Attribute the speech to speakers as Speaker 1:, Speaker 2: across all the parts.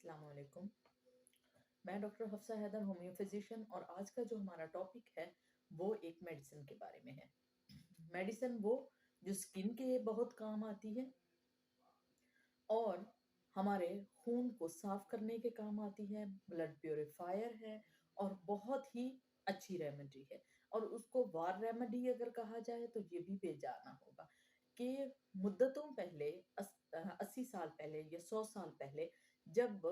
Speaker 1: अस्सलाम वालेकुम। मैं doctor Hafsa Haidar, homeo physician, और आज का जो हमारा टॉपिक है वो एक मेडिसिन के बारे में है। मेडिसिन वो जो स्किन के बहुत काम आती है और हमारे खून को साफ करने के काम आती है, ब्लड प्योरीफायर है और बहुत ही अच्छी रेमेडी है। और उसको वार रेमेडी अगर कहा जाए तो ये भी बेजाना होगा कि मुद्दतों पहले 80 साल पहले या 100 साल पहले जब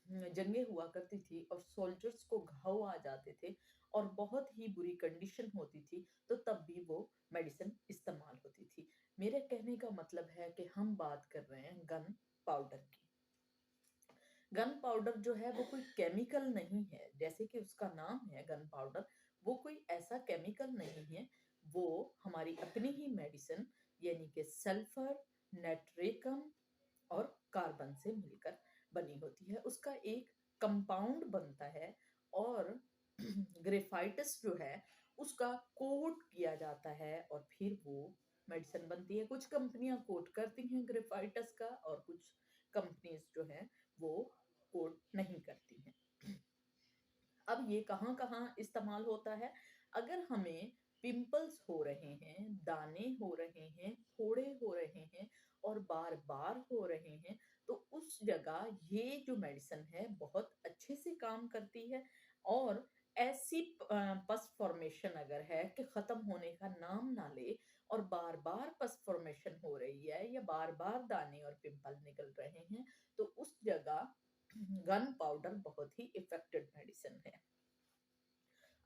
Speaker 1: जंगें हुआ करती थी और सोल्जर्स को घाव आ जाते थे और बहुत ही बुरी कंडीशन होती थी, तो तब भी वो मेडिसिन इस्तेमाल होती थी। मेरे कहने का मतलब है कि हम बात कर रहे हैं गन पाउडर की। गन पाउडर जो है वो कोई केमिकल नहीं है, जैसे कि उसका नाम है गन पाउडर, वो कोई ऐसा केमिकल नहीं है। वो हमारी अपनी ही मेडिसिन यानी कि सल्फर, नाइट्रेटम और कार्बन से मिलकर बनी होती है। उसका एक कंपाउंड बनता है और ग्रेफाइटस जो है उसका कोट किया जाता है और फिर वो मेडिसिन बनती है। कुछ कंपनियां कोट करती हैं ग्रेफाइटस का और कुछ कंपनीज जो हैं वो कोट नहीं करती हैं। अब ये कहाँ कहाँ इस्तेमाल होता है? अगर हमें पिंपल्स हो रहे हैं, दाने हो रहे हैं, फोड़े हो रहे हैं और बार बार हो रहे हैं, तो उस जगह ये जो मेडिसिन है बहुत अच्छे से काम करती है। और ऐसी पस फॉर्मेशन अगर है कि खत्म होने का नाम ना ले और बार बार पस फॉर्मेशन हो रही है या बार बार दाने और पिंपल निकल रहे हैं, तो उस जगह गन पाउडर बहुत ही इफेक्टिव मेडिसिन है।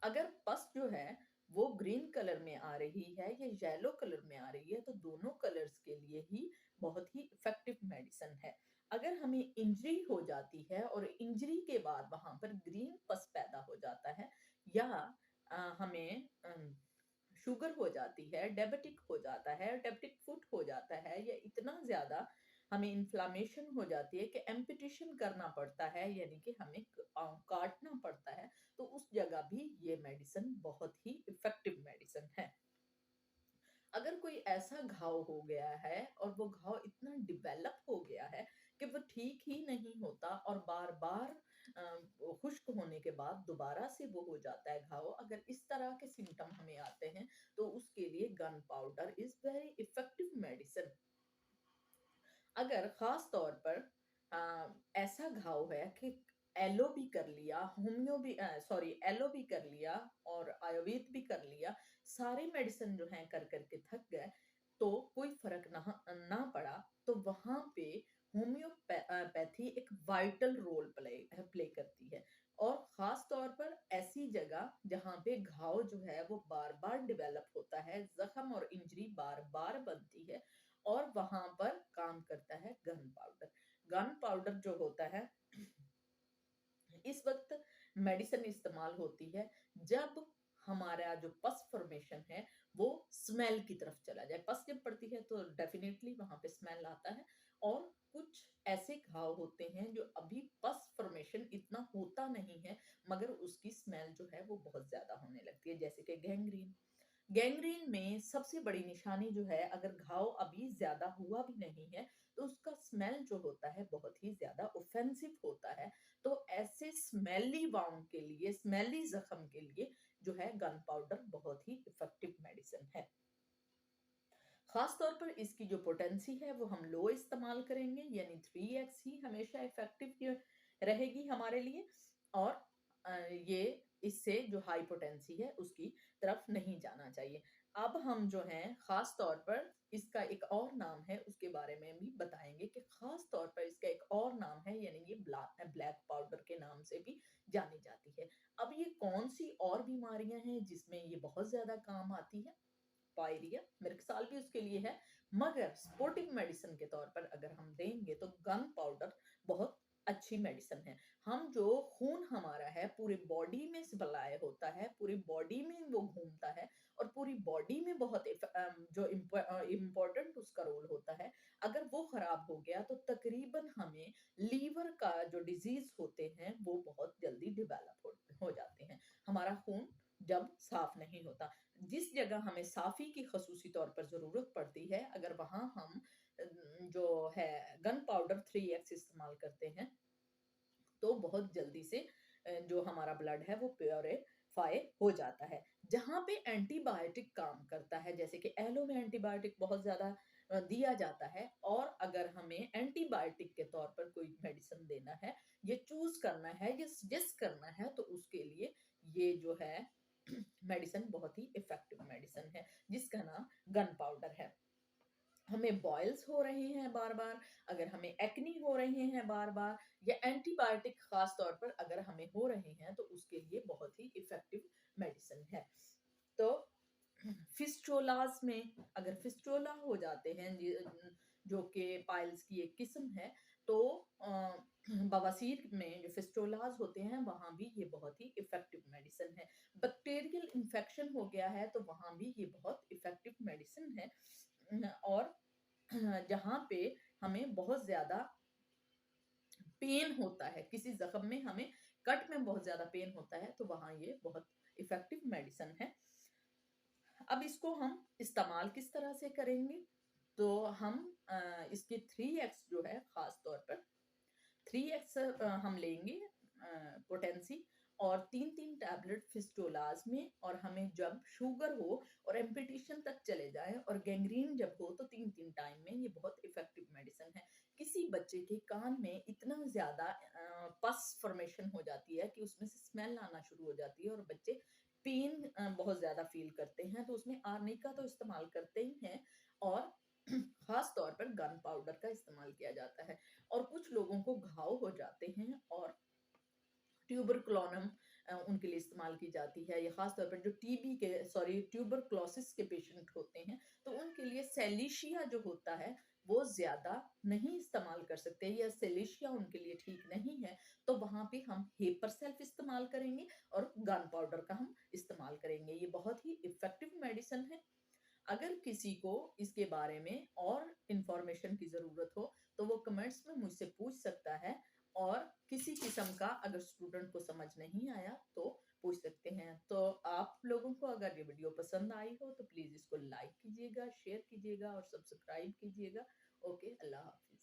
Speaker 1: अगर पस जो है वो ग्रीन कलर में आ रही है या येलो कलर में आ रही है, तो दोनों कलर्स के लिए ही बहुत ही इफेक्टिव मेडिसिन है। अगर हमें इंजरी हो जाती है और इंजरी के बाद वहां पर ग्रीन पस पैदा हो जाता है, या हमें शुगर हो जाती है, डायबिटिक हो जाता है, डायबिटिक फुट हो जाता है, या इतना ज्यादा हमें इन्फ्लामेशन हो जाती है कि एम्पुटेशन करना पड़ता है, यानी कि हमें काटना पड़ता है, तो उस जगह भी ये मेडिसिन बहुत ही इफेक्टिव मेडिसिन है। अगर कोई ऐसा घाव हो गया है और वो घाव इतना डिवेलप हो गया है कि वो ठीक ही नहीं होता और बार बार खुश्क होने के बाद दोबारा से वो हो जाता है घाव, अगर इस तरह के सिम्टम हमें आते हैं, तो उसके लिए gun powder is very effective medicine. अगर खास तौर पर ऐसा घाव है कि एलो भी कर लिया, होम्यो भी सॉरी एलो भी कर लिया और आयुर्वेद भी कर लिया, सारे मेडिसिन जो हैं कर करके थक गए, तो कोई फर्क ना पड़ा, तो वहां पे होम्योपैथी एक वाइटल रोल प्ले करती है। और खास तौर पर ऐसी जगह जहां पे घाव जो है वो बार बार डेवलप होता है, जख्म और इंजरी बार बार बनती है, और वहां पर काम करता है गन पाउडर। गन पाउडर जो होता है, इस वक्त मेडिसिन इस्तेमाल होती है जब हमारा जो पस फॉर्मेशन है वो स्मेल की तरफ चला जाए। पस जब पड़ती है तो डेफिनेटली वहां पे स्मेल आता है। और कुछ ऐसे घाव होते हैं जो अभी पस फॉर्मेशन इतना होता नहीं है, मगर उसकी स्मेल जो है वो बहुत ज्यादा होने लगती है, जैसे कि गैंग्रीन। गैंग्रीन में सबसे बड़ी निशानी जो है, अगर घाव अभी ज्यादा हुआ भी नहीं है, तो उसका स्मेल जो होता है बहुत ही ज्यादा ऑफेंसिव होता है। तो ऐसे स्मेली वाउंड के लिए, स्मेली जख्म के लिए जो है गन पाउडर बहुत ही इफेक्टिव मेडिसिन है। खास तौर पर इसकी जो पोटेंसी है वो हम लो इस्तेमाल करेंगे, यानी 3x ही हमेशा इफेक्टिव रहेगी हमारे लिए। और ये इससे जो हाई पोटेंसी है उसकी तरफ नहीं जाना चाहिए। अब हम जो हैं खास तौर पर इसका एक और नाम है उसके बारे में भी बताएंगे कि खास तौर पर इसका एक और नाम है, यानी ये ब्लैक पाउडर के नाम से भी जानी जाती है। अब ये कौन सी और बीमारियां हैं जिसमें ये बहुत ज्यादा काम आती है? पायरिया, मिर्कसाल भी उसके लिए है, मगर सपोर्टिव मेडिसिन के तौर पर अगर हम देंगे तो गन पाउडर बहुत अच्छी मेडिसिन है। हम जो खून हमारा है पूरी बॉडी में सप्लाई होता है, पूरी बॉडी में वो घूमता है और पूरी बॉडी में बहुत जो इम्पोर्टेंट उसका रोल होता है, अगर वो खराब हो गया तो तकरीबन हमें लीवर का जो डिजीज होते हैं वो बहुत जल्दी डेवलप हो जाते हैं। हमारा खून जब साफ नहीं होता, जिस जगह हमें साफी की खसूसी तौर पर जरूरत पड़ती है, अगर वहां हम जो है गन पाउडर 3x इस्तेमाल करते हैं, तो बहुत जल्दी से जो हमारा ब्लड है वो प्योरीफाई हो जाता है। जहाँ पे एंटीबायोटिक काम करता है, जैसे कि एलो में एंटीबायोटिक बहुत ज़्यादा दिया जाता है, और अगर हमें एंटीबायोटिक के तौर पर कोई मेडिसिन देना है, ये चूज़ करना है, ये सजेस्ट करना है, तो उसके लिए ये जो है मेडिसिन बहुत ही इफ़ेक्टिव मेडिसिन है, जिसका नाम गन पाउडर है। हमें बॉयल्स हो रहे हैं बार-बार, अगर हमें एक्ने हो रहे हैं बार-बार, या एंटीबायोटिक खास तौर पर अगर हमें हो रहे हैं, तो उसके लिए बहुत ही इफ़ेक्टिव मेडिसिन है। तो फिस्टोलास में अगर फिस्टोला हो जाते हैं, जो कि पाइल्स की एक किस्म है, तो बवासीर में जो फिस्टोलास होते हैं वहाँ भी ये बहुत ही इफ़ेक्टिव मेडिसिन है। बैक्टीरियल इन्फेक्शन हो गया है तो वहाँ भी ये बहुत इफ़ेक्टिव मेडिसिन है। और जहाँ पे हमें बहुत ज़्यादा पेन होता है, किसी ज़ख्म में हमें कट में बहुत ज़्यादा पेन होता है, तो वहाँ ये बहुत इफ़ेक्टिव मेडिसिन है। अब इसको हम इस्तेमाल किस तरह से करेंगे? तो हम इसके 3x जो है ख़ास तौर पर 3x हम लेंगे पोटेंसी, और 3-3 टैबलेट फिस्टोलाज़ में, और हमें जब शुगर हो और एम्पिटिशन तक चले जाएँ और गैंग्रीन जब हो, तो 3-3 टाइम में, ये बहुत इफ़ेक्टिव मेडिसिन है। किसी बच्चे के कान में इतना ज़्यादा पस फ़ॉर्मेशन हो जाती है कि उसमें से स्मेल आना शुरू हो जाती है, और बच्चे पेन बहुत ज़्यादा फ़ील करते हैं, तो उसमें आर्निका तो इस्तेमाल करते ही हैं, और ख़ास तौर पर गन पाउडर का इस्तेमाल किया जाता है। और कुछ लोगों को घाव हो जाते हैं, और ट्यूबरक्लोनम उनके लिए इस्तेमाल की जाती है, या खास तौर पर जो टीबी के सॉरी ट्यूबरक्लोसिस के पेशेंट होते हैं, तो उनके लिए सेलिशिया जो होता है वो ज़्यादा नहीं इस्तेमाल कर सकते, या सेलिशिया उनके लिए ठीक नहीं है, तो वहाँ पे हम हेपरसेल्फ इस्तेमाल करेंगे और गन पाउडर का हम इस्तेमाल करेंगे। ये बहुत ही इफ़ेक्टिव मेडिसिन है। अगर किसी को इसके बारे में और इन्फॉर्मेशन की ज़रूरत हो, तो वो कमेंट्स में मुझसे पूछ सकता है, और किसी किस्म का अगर स्टूडेंट को समझ नहीं आया तो पूछ सकते हैं। तो आप लोगों को अगर ये वीडियो पसंद आई हो तो प्लीज़ इसको लाइक कीजिएगा, शेयर कीजिएगा और सब्सक्राइब कीजिएगा। ओके, अल्लाह हाफ़िज़।